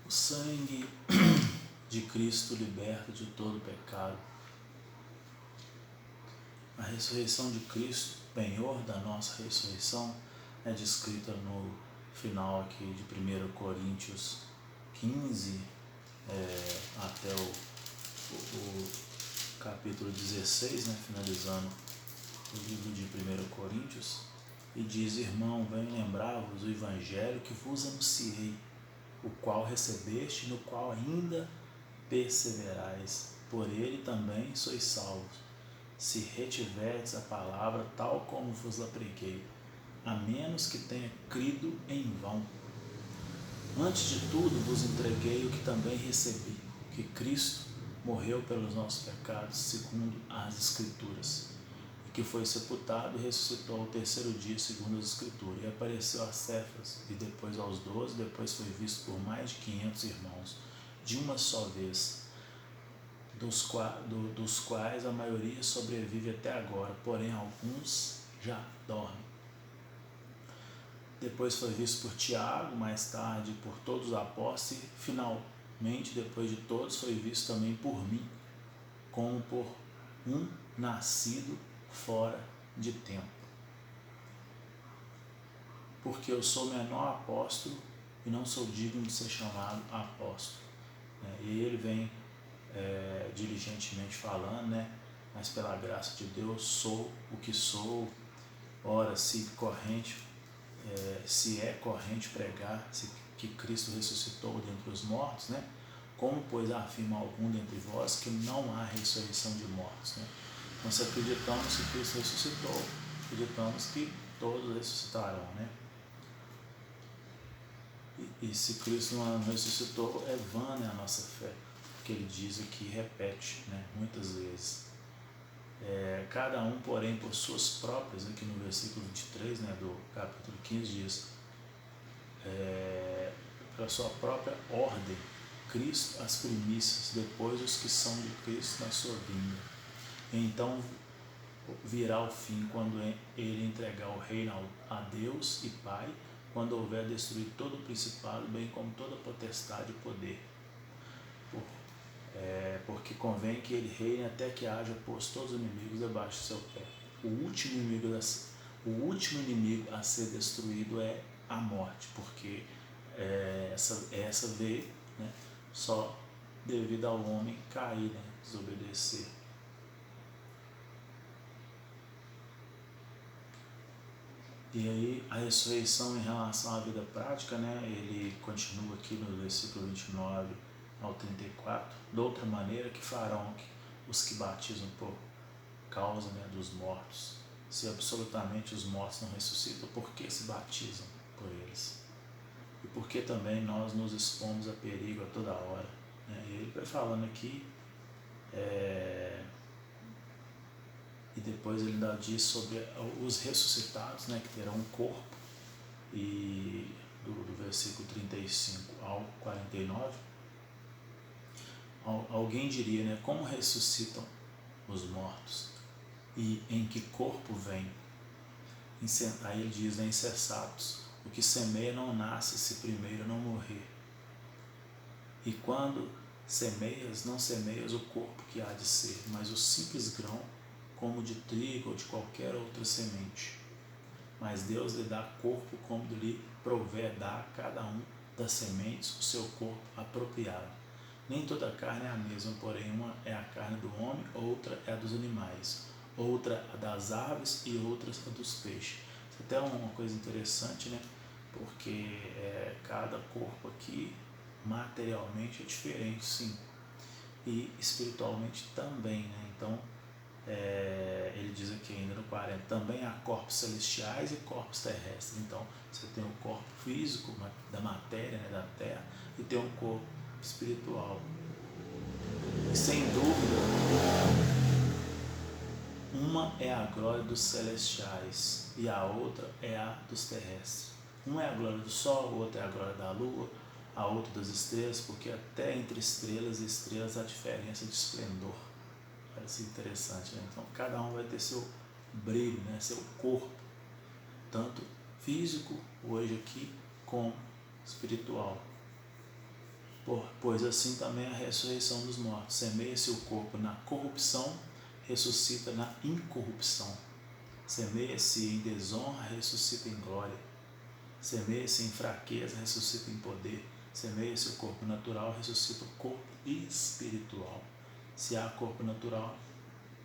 O sangue de Cristo liberta de todo pecado. A ressurreição de Cristo, penhor da nossa ressurreição, é descrita no final aqui de 1 Coríntios 15, até o capítulo 16, né, finalizando o livro de 1 Coríntios, e diz: Irmão, venho lembrar-vos do evangelho que vos anunciei, o qual recebeste, no qual ainda perseverais. Por ele também sois salvos, se retiverdes a palavra tal como vos a preguei, a menos que tenha crido em vão. Antes de tudo vos entreguei o que também recebi, que Cristo morreu pelos nossos pecados, segundo as Escrituras, e que foi sepultado e ressuscitou ao terceiro dia, segundo as Escrituras, e apareceu a Cefas, e depois aos 12, depois foi visto por mais de 500 irmãos, de uma só vez, dos quais a maioria sobrevive até agora, porém alguns já dormem. Depois foi visto por Tiago, mais tarde por todos os apóstolos, e finalmente, depois de todos, foi visto também por mim, como por um nascido fora de tempo. Porque eu sou o menor apóstolo e não sou digno de ser chamado apóstolo. E ele vem diligentemente falando, né? Mas pela graça de Deus sou o que sou. Ora, se é corrente pregar que Cristo ressuscitou dentre os mortos, né? Como, pois, afirma algum dentre vós que não há ressurreição de mortos, né? Então, se acreditamos que Cristo ressuscitou, acreditamos que todos ressuscitarão, né? E se Cristo não ressuscitou, é vã, né, a nossa fé, porque ele diz aqui, repete, né, muitas vezes. Cada um, porém, por suas próprias, aqui no versículo 23, né, do capítulo 15, diz, pela sua própria ordem, Cristo as primícias, depois os que são de Cristo na sua vinda. Então virá o fim, quando ele entregar o reino a Deus e Pai, quando houver destruído todo o principado, bem como toda potestade e poder. Porque convém que ele reine até que haja posto todos os inimigos debaixo do seu pé. O último inimigo a ser destruído é a morte, porque essa veio, né, só devido ao homem cair, né, desobedecer. E aí a ressurreição em relação à vida prática, né, ele continua aqui no versículo 29 ao 34, de outra maneira que farão os que batizam por causa, né, dos mortos. Se absolutamente os mortos não ressuscitam, por que se batizam por eles? E por que também nós nos expomos a perigo a toda hora? E ele vai falando aqui, e depois ele ainda diz sobre os ressuscitados, né, que terão um corpo, e do versículo 35 ao 49, alguém diria, né, como ressuscitam os mortos e em que corpo vem? Aí ele diz, né, insensatos, o que semeia não nasce se primeiro não morrer. E quando semeias, não semeias o corpo que há de ser, mas o simples grão, como de trigo ou de qualquer outra semente. Mas Deus lhe dá corpo como lhe prouver dar a cada um das sementes o seu corpo apropriado. Nem toda a carne é a mesma, porém uma é a carne do homem, outra é a dos animais, outra a das aves e outras a dos peixes. Isso até é uma coisa interessante, né? Porque cada corpo aqui materialmente é diferente, sim, e espiritualmente também, né? Então ele diz aqui ainda no 40, também há corpos celestiais e corpos terrestres. Então você tem o corpo físico da matéria, né, da terra, e tem um corpo espiritual. E sem dúvida, uma é a glória dos celestiais e a outra é a dos terrestres. Uma é a glória do sol, a outra é a glória da lua, a outra das estrelas, porque até entre estrelas e estrelas há diferença de esplendor. Parece interessante, né? Então cada um vai ter seu brilho, né? Seu corpo, tanto físico hoje aqui como espiritual. Pois assim também a ressurreição dos mortos. Semeia-se o corpo na corrupção, ressuscita na incorrupção. Semeia-se em desonra, ressuscita em glória. Semeia-se em fraqueza, ressuscita em poder. Semeia-se o corpo natural, ressuscita o corpo espiritual. Se há corpo natural,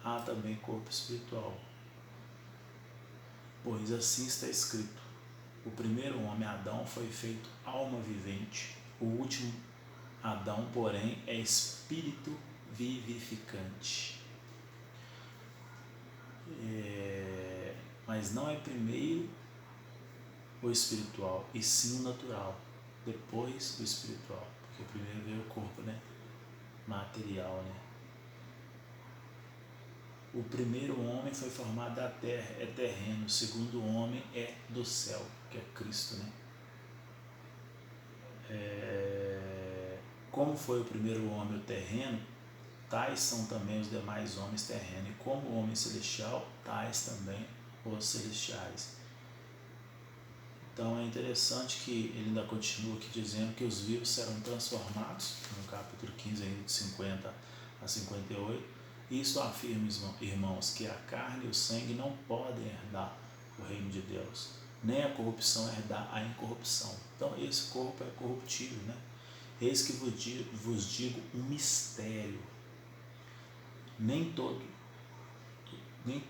há também corpo espiritual. Pois assim está escrito: o primeiro homem, Adão, foi feito alma vivente. O último, Adão, porém, é espírito vivificante. Mas não é primeiro o espiritual, e sim o natural, depois o espiritual, porque primeiro veio o corpo, né? Material, né? O primeiro homem foi formado da terra, é terreno. O segundo homem é do céu, que é Cristo, né? Como foi o primeiro homem o terreno, tais são também os demais homens terrenos. E como o homem celestial, tais também os celestiais. Então é interessante que ele ainda continua aqui dizendo que os vivos serão transformados, no capítulo 15, ainda de 50 a 58. Isso afirma, irmãos, que a carne e o sangue não podem herdar o reino de Deus, nem a corrupção herdar a incorrupção. Então esse corpo é corruptível, né? Eis que vos digo um mistério: nem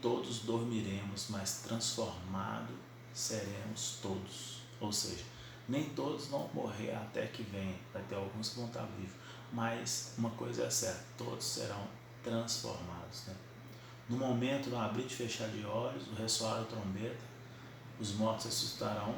todos dormiremos, mas transformados seremos todos. Ou seja, nem todos vão morrer até que venha. Vai ter alguns que vão estar vivos, mas uma coisa é certa: todos serão transformados, né? No momento, no abrir e fechar de olhos, o ressoar da trombeta, os mortos ressuscitarão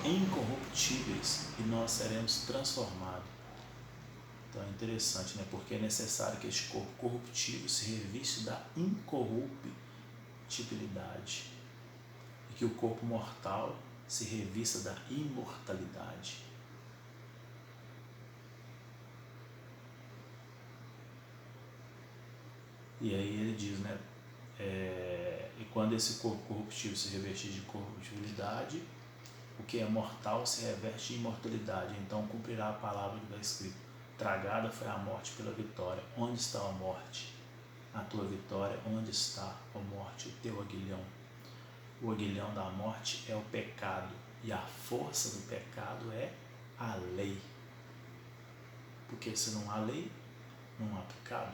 incorruptíveis e nós seremos transformados. Então é interessante, né? Porque é necessário que este corpo corruptível se revista da incorruptibilidade e que o corpo mortal se revista da imortalidade. E aí ele diz, né? E quando esse corpo corruptível se revestir de corruptibilidade, o que é mortal se reveste de imortalidade. Então cumprirá a palavra que está escrito: tragada foi a morte pela vitória. Onde está a morte? A tua vitória. Onde está, ó morte, o teu aguilhão? O aguilhão da morte é o pecado, e a força do pecado é a lei. Porque se não há lei, não há pecado.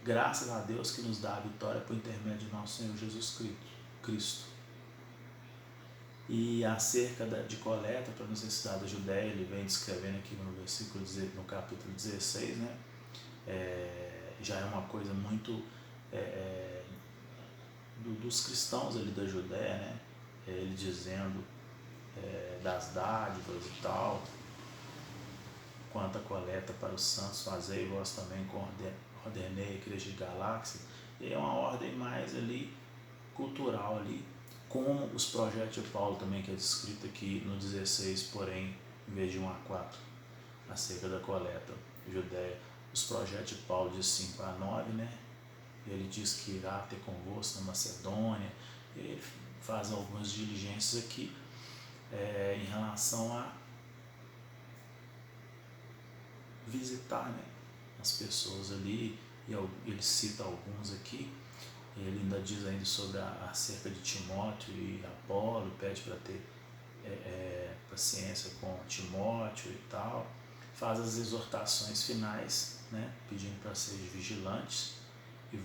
Graças a Deus que nos dá a vitória por intermédio de nosso Senhor Jesus Cristo. E acerca de coleta para a necessidade da Judéia, ele vem descrevendo aqui no capítulo 16, né? Já é uma coisa muito dos cristãos ali da Judéia, né? Ele dizendo das dádivas e tal, quanto à coleta para os santos, fazei vós também, ordenei a igreja de Galáxia. E é uma ordem mais ali cultural ali, como os projetos de Paulo também, que é descrito aqui no 16, porém, em vez de 1 a 4, acerca da coleta Judéia. Os projetos de Paulo de 5 a 9, né? Ele diz que irá ter convosco na Macedônia. Ele faz algumas diligências aqui em relação a visitar, né, as pessoas ali, e ele cita alguns aqui. Ele ainda diz ainda sobre acerca de Timóteo e Apolo, pede para ter paciência com Timóteo e tal. Faz as exortações finais, né, pedindo para ser vigilantes e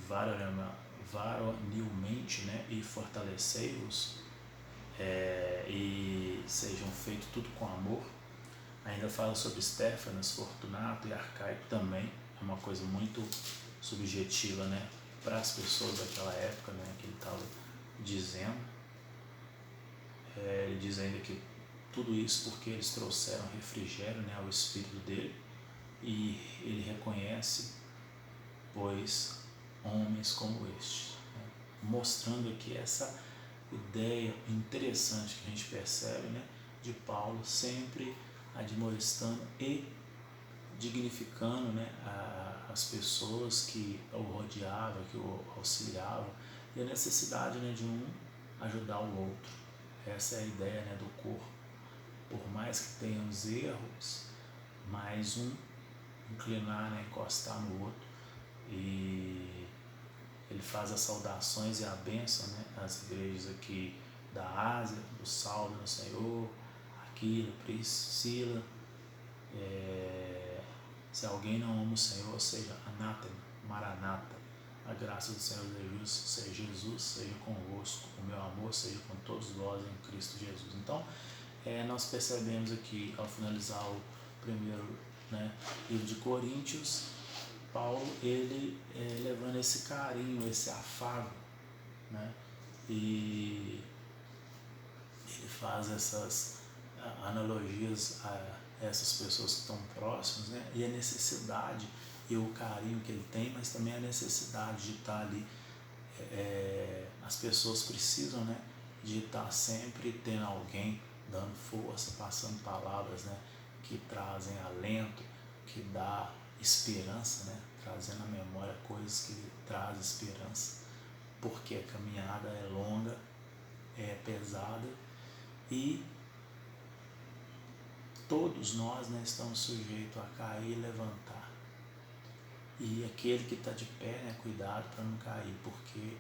varonilmente, né, e fortalecei-vos, e sejam feitos tudo com amor. Ainda fala sobre Estéfanas, Fortunato e Arcaico também. É uma coisa muito subjetiva, né, para as pessoas daquela época, né, que ele estava dizendo. Ele diz ainda que tudo isso porque eles trouxeram refrigério, né, ao espírito dele, e ele reconhece, pois, homens como este, né, mostrando aqui essa ideia interessante que a gente percebe, né, de Paulo sempre admoestando e dignificando, né, as pessoas que o rodeavam, que o auxiliavam, e a necessidade, né, de um ajudar o outro. Essa é a ideia, né, do corpo. Por mais que tenhamos erros, mais um inclinar, né, encostar no outro, e ele faz as saudações e a bênção, né, às igrejas aqui da Ásia, do Salve no Senhor, Aquila, Priscila. Se alguém não ama o Senhor, seja anátema, maranata. A graça do Senhor Jesus seja convosco, o meu amor seja com todos vós em Cristo Jesus. Então, nós percebemos aqui, ao finalizar o primeiro, né, livro de Coríntios, Paulo, ele levando esse carinho, esse afago, né, e ele faz essas analogias a essas pessoas que estão próximas, né, e a necessidade e o carinho que ele tem, mas também a necessidade de estar ali. As pessoas precisam, né, de estar sempre tendo alguém dando força, passando palavras, né, que trazem alento, que dá esperança, né, trazendo à memória coisas que trazem esperança, porque a caminhada é longa, é pesada, e todos nós, né, estamos sujeitos a cair e levantar. E aquele que está de pé, né, cuidado para não cair, porque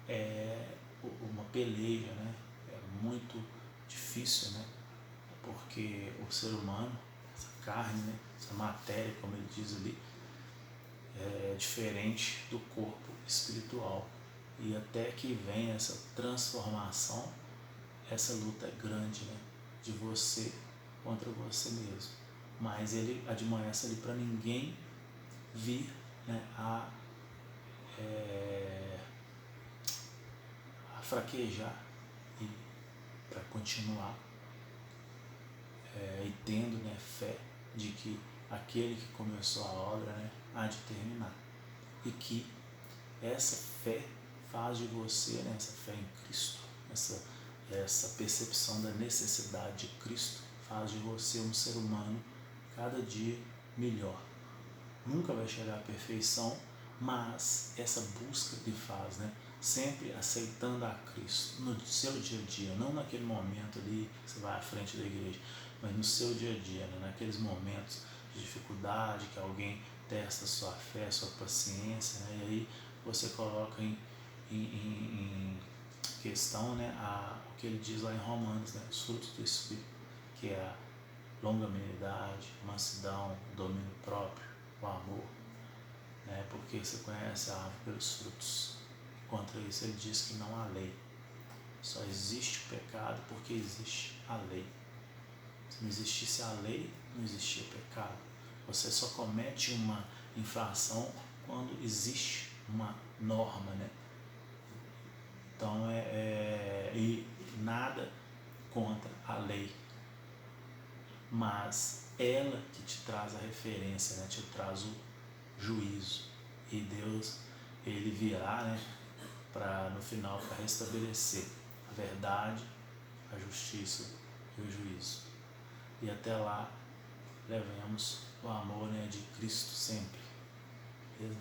é uma peleja, né, é muito difícil, né, porque o ser humano, essa carne, né, essa matéria, como ele diz ali, é diferente do corpo espiritual. E até que venha essa transformação, essa luta é grande, né, de você contra você mesmo. Mas ele admoesta ali para ninguém vir, né, a fraquejar, e para continuar e tendo, né, fé de que aquele que começou a obra, né, há de terminar, e que essa fé faz de você, né, essa fé em Cristo, essa percepção da necessidade de Cristo faz de você um ser humano cada dia melhor. Nunca vai chegar à perfeição, mas essa busca que faz, né, sempre aceitando a Cristo no seu dia a dia, não naquele momento ali que você vai à frente da igreja, mas no seu dia a dia, né, naqueles momentos de dificuldade que alguém testa sua fé, sua paciência, né, e aí você coloca em questão, né, o que ele diz lá em Romanos, né, os frutos do Espírito, que é a longanimidade, mansidão, domínio próprio, o amor, né, porque você conhece a árvore pelos frutos. Contra isso ele diz que não há lei, só existe o pecado porque existe a lei. Se não existisse a lei, não existia pecado. Você só comete uma infração quando existe uma norma, né? Então e nada contra a lei, mas ela que te traz a referência, né? Te traz o juízo, e Deus, ele virá, né, para no final para restabelecer a verdade, a justiça e o juízo. E até lá levemos o amor, né, de Cristo sempre. Beleza?